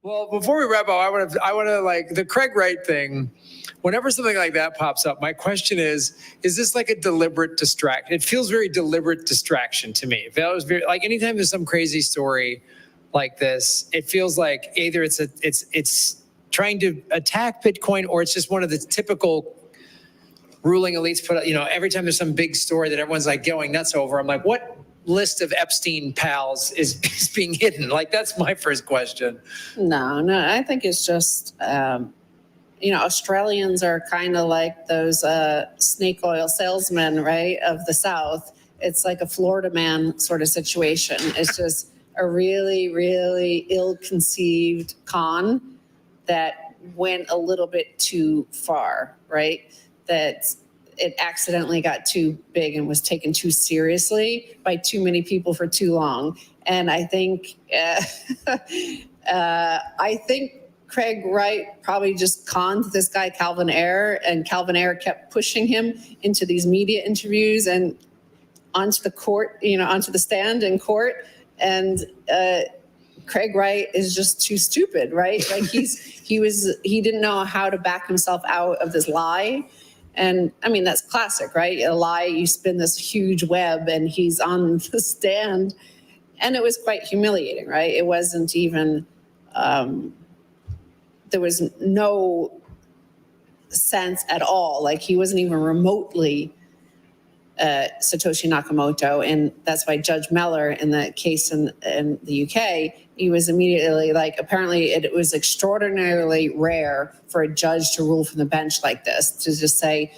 Well, before we wrap up, I want to like the Craig Wright thing. Whenever something like that pops up, my question is this like a deliberate distraction? It feels very deliberate distraction to me. It feels very like anytime there's some crazy story like this, it feels like either it's trying to attack Bitcoin or it's just one of the typical ruling elites put, every time there's some big story that everyone's like going nuts over, I'm like, what list of Epstein pals is being hidden? Like, that's my first question. No, I think it's just, Australians are kind of like those snake oil salesmen, right, of the South. It's like a Florida man sort of situation. It's just a really, really ill-conceived con that went a little bit too far, right? That it accidentally got too big and was taken too seriously by too many people for too long. And I think, Craig Wright probably just conned this guy, Calvin Ayre, and Calvin Ayre kept pushing him into these media interviews and onto the court, onto the stand in court. And Craig Wright is just too stupid, right? Like he didn't know how to back himself out of this lie. And I mean, that's classic, right? A lie, you spin this huge web and he's on the stand. And it was quite humiliating, right? It wasn't even, there was no sense at all. Like he wasn't even remotely Satoshi Nakamoto. And that's why Judge Mellor in the case in the UK, he was immediately like, apparently it was extraordinarily rare for a judge to rule from the bench like this, to just say,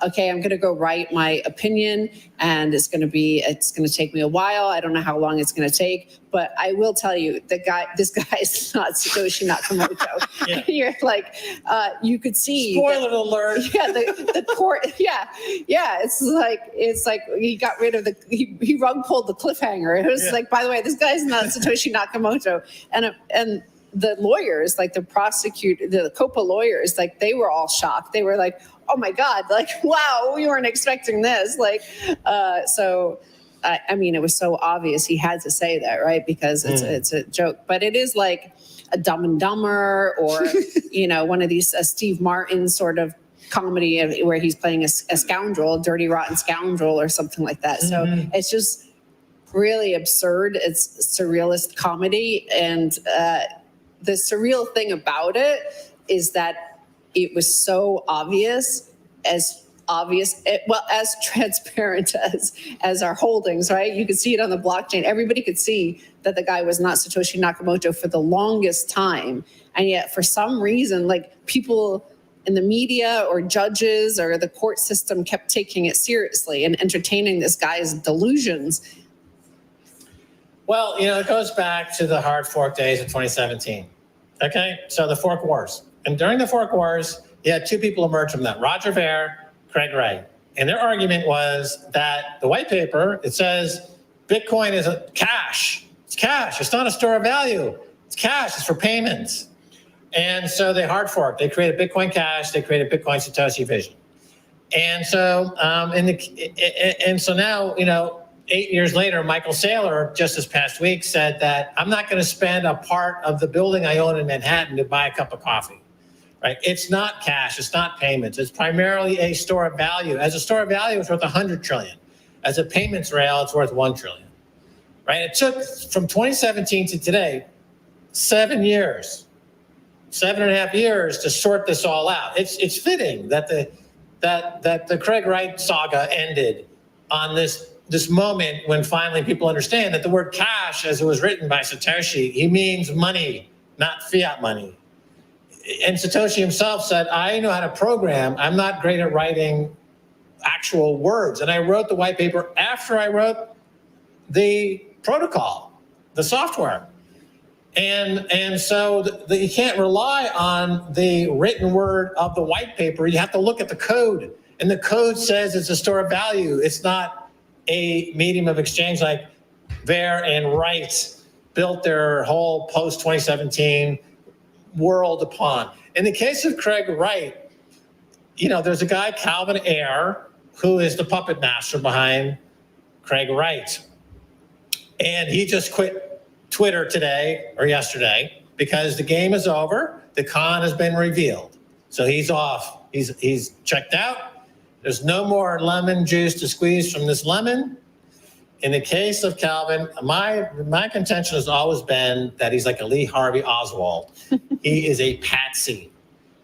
okay, I'm going to go write my opinion and it's going to take me a while. I don't know how long it's going to take, but I will tell you this guy is not Satoshi Nakamoto. Yeah. You're like, you could see. Spoiler alert. Yeah, the court. Yeah. It's like he got rid of he rug pulled the cliffhanger. It was like, by the way, this guy's not Satoshi Nakamoto, and the lawyers, like the prosecutor, the COPA lawyers, like they were all shocked. They were like, oh my God, like, wow, we weren't expecting this. Like, I mean, it was so obvious he had to say that, right? Because it's a joke, but it is like a Dumb and Dumber or, one of these Steve Martin sort of comedy where he's playing a scoundrel, dirty, rotten scoundrel or something like that. So it's just really absurd. It's surrealist comedy. And the surreal thing about it is that it was so obvious, as transparent as our holdings, right? You could see it on the blockchain. Everybody could see that the guy was not Satoshi Nakamoto for the longest time. And yet for some reason, like people in the media or judges or the court system kept taking it seriously and entertaining this guy's delusions. Well, it goes back to the hard fork days of 2017. Okay, so the fork wars. And during the fork wars, you had two people emerge from that, Roger Ver, Craig Wright. And their argument was that the white paper, it says Bitcoin is a cash. It's cash. It's not a store of value. It's cash. It's for payments. And so they hard forked. They created Bitcoin Cash. They created Bitcoin Satoshi Vision. And so, so now, 8 years later, Michael Saylor, just this past week, said that I'm not going to spend a part of the building I own in Manhattan to buy a cup of coffee. Right? It's not cash. It's not payments. It's primarily a store of value. As a store of value, it's worth 100 trillion. As a payments rail, it's worth 1 trillion. Right? It took from 2017 to today 7 years, 7.5 years to sort this all out. It's fitting that the Craig Wright saga ended on this moment when finally people understand that the word cash, as it was written by Satoshi, he means money, not fiat money. And Satoshi himself said, I know how to program. I'm not great at writing actual words. And I wrote the white paper after I wrote the protocol, the software. And so you can't rely on the written word of the white paper. You have to look at the code. And the code says it's a store of value. It's not a medium of exchange like Ver and Wright built their whole post-2017 world upon. In the case of Craig Wright, there's a guy, Calvin Ayre, who is the puppet master behind Craig Wright. And he just quit Twitter today or yesterday. because the game is over. The con has been revealed. So he's off. He's checked out. There's no more lemon juice to squeeze from this lemon. In the case of Calvin, my contention has always been that he's like a Lee Harvey Oswald. He is a patsy.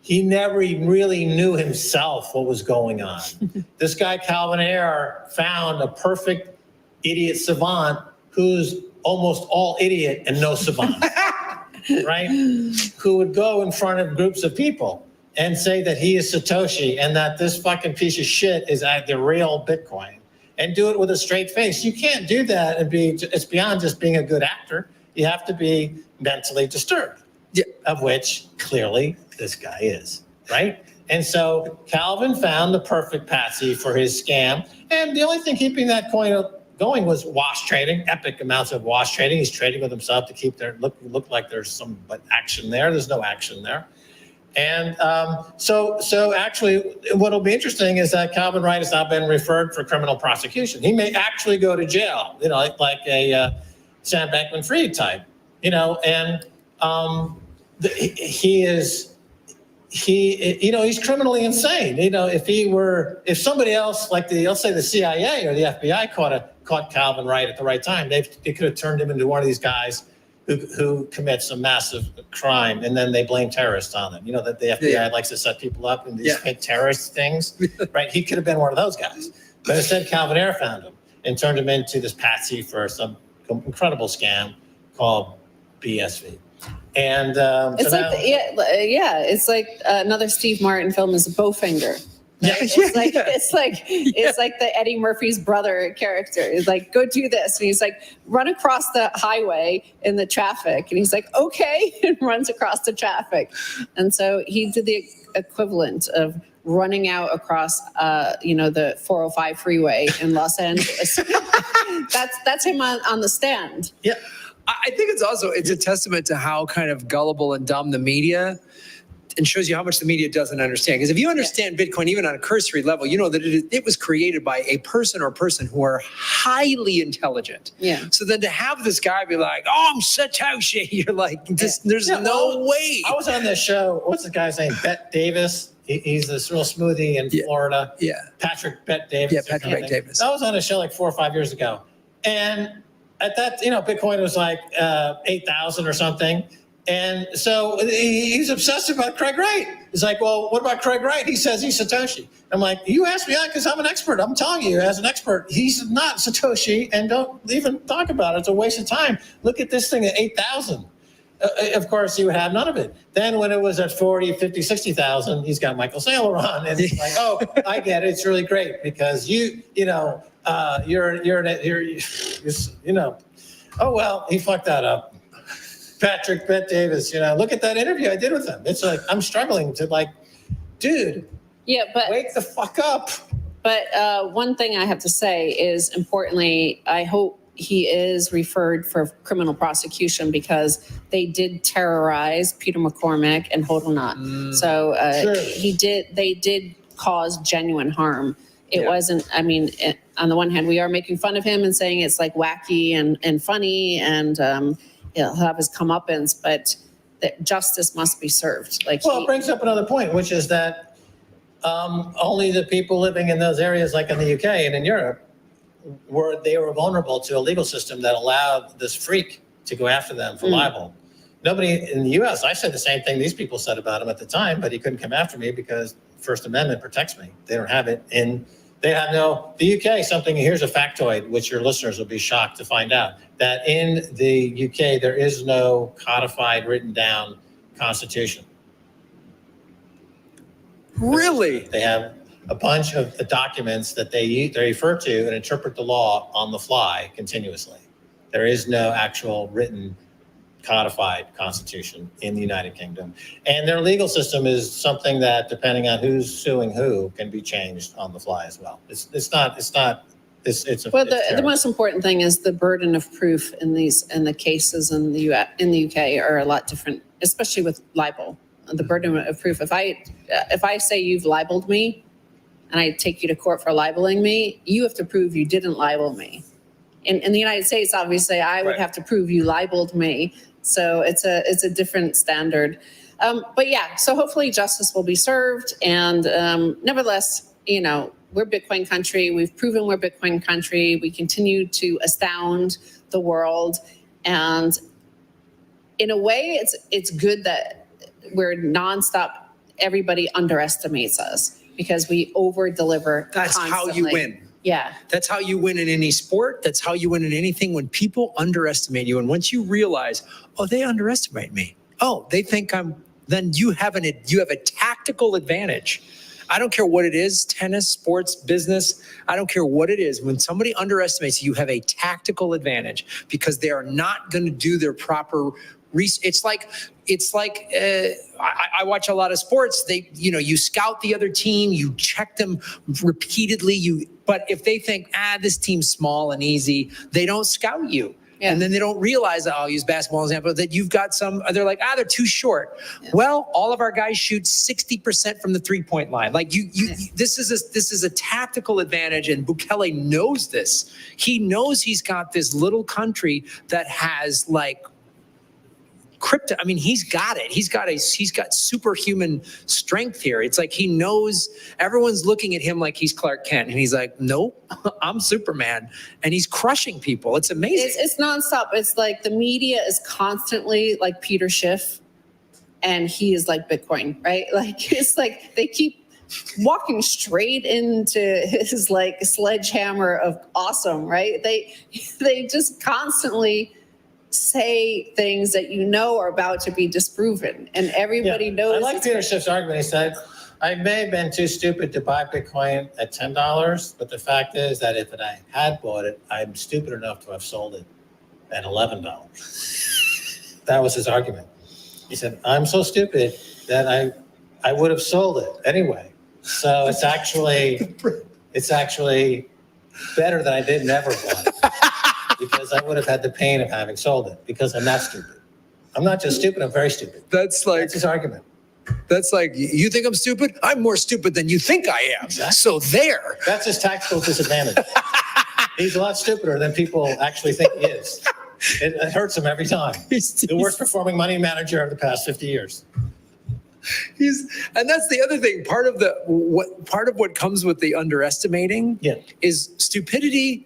He never even really knew himself what was going on. This guy, Calvin Ayre, found a perfect idiot savant who's almost all idiot and no savant, right? Who would go in front of groups of people and say that he is Satoshi and that this fucking piece of shit is the real Bitcoin, and do it with a straight face. You can't do that and it's beyond just being a good actor. You have to be mentally disturbed, of which clearly this guy is, right? And so Calvin found the perfect patsy for his scam. And the only thing keeping that coin going was wash trading, epic amounts of wash trading. He's trading with himself to keep their look like there's some action there. There's no action there. And so actually, what'll be interesting is that Calvin Wright has now been referred for criminal prosecution. He may actually go to jail, like a Sam Bankman-Fried type, and he's criminally insane. If somebody else, like let's say the CIA or the FBI caught Calvin Wright at the right time, they could have turned him into one of these guys who commits a massive crime, and then they blame terrorists on them. That the FBI likes to set people up in these terrorist things, right? He could have been one of those guys. But instead, Calvin Ayre found him and turned him into this patsy for some incredible scam called BSV. And it's it's like another Steve Martin film is Bowfinger. Right? It's like the Eddie Murphy's brother character. He's like, go do this. And he's like, run across the highway in the traffic. And he's like, okay, and runs across the traffic. And so he did the equivalent of running out across, the 405 freeway in Los Angeles. That's him on the stand. Yeah. I think it's a testament to how kind of gullible and dumb the media, and shows you how much the media doesn't understand. Because if you understand Bitcoin, even on a cursory level, you know that it was created by a person or person who are highly intelligent. Yeah. So then to have this guy be like, oh, I'm Satoshi, you're like, there's no way. I was on this show. What's the guy's name? Bet Davis. He's this real smoothie in Florida. Yeah. Patrick Bet Davis. Yeah, Patrick Bet Davis. I was on a show like 4 or 5 years ago. And at that, Bitcoin was like 8,000 or something. And so he's obsessed about Craig Wright. He's like, well, what about Craig Wright? He says he's Satoshi. I'm like, you asked me that because I'm an expert. I'm telling you as an expert, he's not Satoshi, and don't even talk about it. It's a waste of time. Look at this thing at 8,000. Of course, he would have none of it. Then when it was at 40, 50, 60,000, he's got Michael Saylor on. And he's like, oh, I get it. It's really great because oh, well, he fucked that up. Patrick Bet Davis, look at that interview I did with him. It's like, I'm struggling to dude. Yeah, but wake the fuck up. But one thing I have to say is, importantly, I hope he is referred for criminal prosecution because they did terrorize Peter McCormack and Hodel Knott. So sure. They did cause genuine harm. It wasn't, on the one hand, we are making fun of him and saying it's like wacky and funny and he'll have his comeuppance, but that justice must be served. It brings up another point, which is that only the people living in those areas, like in the UK and in Europe, were vulnerable to a legal system that allowed this freak to go after them for libel. Nobody in the US, I said the same thing these people said about him at the time, but he couldn't come after me because First Amendment protects me. They don't have it the UK, here's a factoid, which your listeners will be shocked to find out, that in the UK, there is no codified, written down constitution. Really? They have a bunch of the documents that they refer to and interpret the law on the fly continuously. There is no actual written codified constitution in the United Kingdom. And their legal system is something that, depending on who's suing who, can be changed on the fly as well. The most important thing is the burden of proof in the cases in the UK are a lot different, especially with libel. The burden of proof. If I say you've libeled me and I take you to court for libeling me, you have to prove you didn't libel me. In the United States, obviously, I would have to prove you libeled me. So it's a different standard. But yeah, so hopefully justice will be served. And nevertheless, we're Bitcoin country. We've proven we're Bitcoin country. We continue to astound the world. And in a way, it's good that we're nonstop. Everybody underestimates us because we over deliver. That's how you win. Yeah. That's how you win in any sport. That's how you win in anything. When people underestimate you, and once you realize, oh, they underestimate me. Oh, they think then you have a tactical advantage. I don't care what it is, tennis, sports, business. I don't care what it is. When somebody underestimates you, you have a tactical advantage because they are not going to do their proper It's like I watch a lot of sports. You scout the other team, you check them repeatedly. But if they think this team's small and easy, they don't scout you. Yeah. And then they don't realize that, I'll use basketball as an example, that you've got they're like, they're too short. Yeah. Well, all of our guys shoot 60% from the 3-point line. Like this is a tactical advantage, and Bukele knows this. He knows he's got this little country that has crypto. I mean, he's got it. He's got superhuman strength here. It's like he knows everyone's looking at him like he's Clark Kent, and he's like, nope, I'm Superman, and he's crushing people. It's amazing. It's nonstop. It's like the media is constantly like Peter Schiff, and he is like Bitcoin, right? Like it's like they keep walking straight into his sledgehammer of awesome, right? They just constantly say things that are about to be disproven, and everybody knows. I like Peter Schiff's argument. He said, I may have been too stupid to buy Bitcoin at $10, but the fact is that if I had bought it, I'm stupid enough to have sold it at $11. That was his argument. He said, I'm so stupid that I would have sold it anyway. So it's actually better that I didn't ever buy it. Because I would have had the pain of having sold it because I'm not stupid. I'm not just stupid, I'm very stupid. That's his argument. That's like, you think I'm stupid? I'm more stupid than you think I am. Exactly. So there. That's his tactical disadvantage. He's a lot stupider than people actually think he is. It hurts him every time. He's the worst performing money manager of the past 50 years. And that's the other thing. Part of what comes with the underestimating is stupidity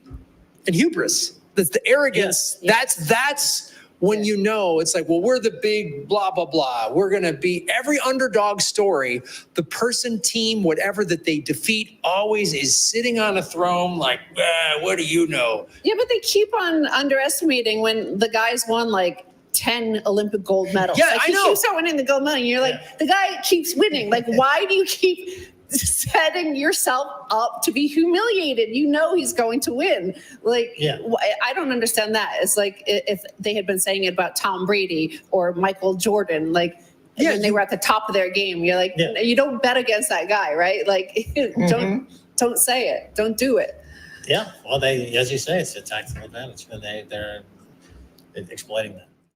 and hubris. That's the arrogance. Yes. That's when it's like, well, we're the big blah, blah, blah. We're going to be every underdog story. The person, team, whatever that they defeat always is sitting on a throne like, what do you know? Yeah, but they keep on underestimating when the guys won 10 Olympic gold medals. Yeah, I know. He keeps on winning the gold medal. And you're like, the guy keeps winning. Like, why do you keep setting yourself up to be humiliated? He's going to win. I don't understand that. It's like if they had been saying it about Tom Brady or Michael Jordan, when they were at the top of their game, you're like, you don't bet against that guy, right? Don't say it. Don't do it. Yeah. Well, as you say, it's a tactical advantage, and they're exploiting that.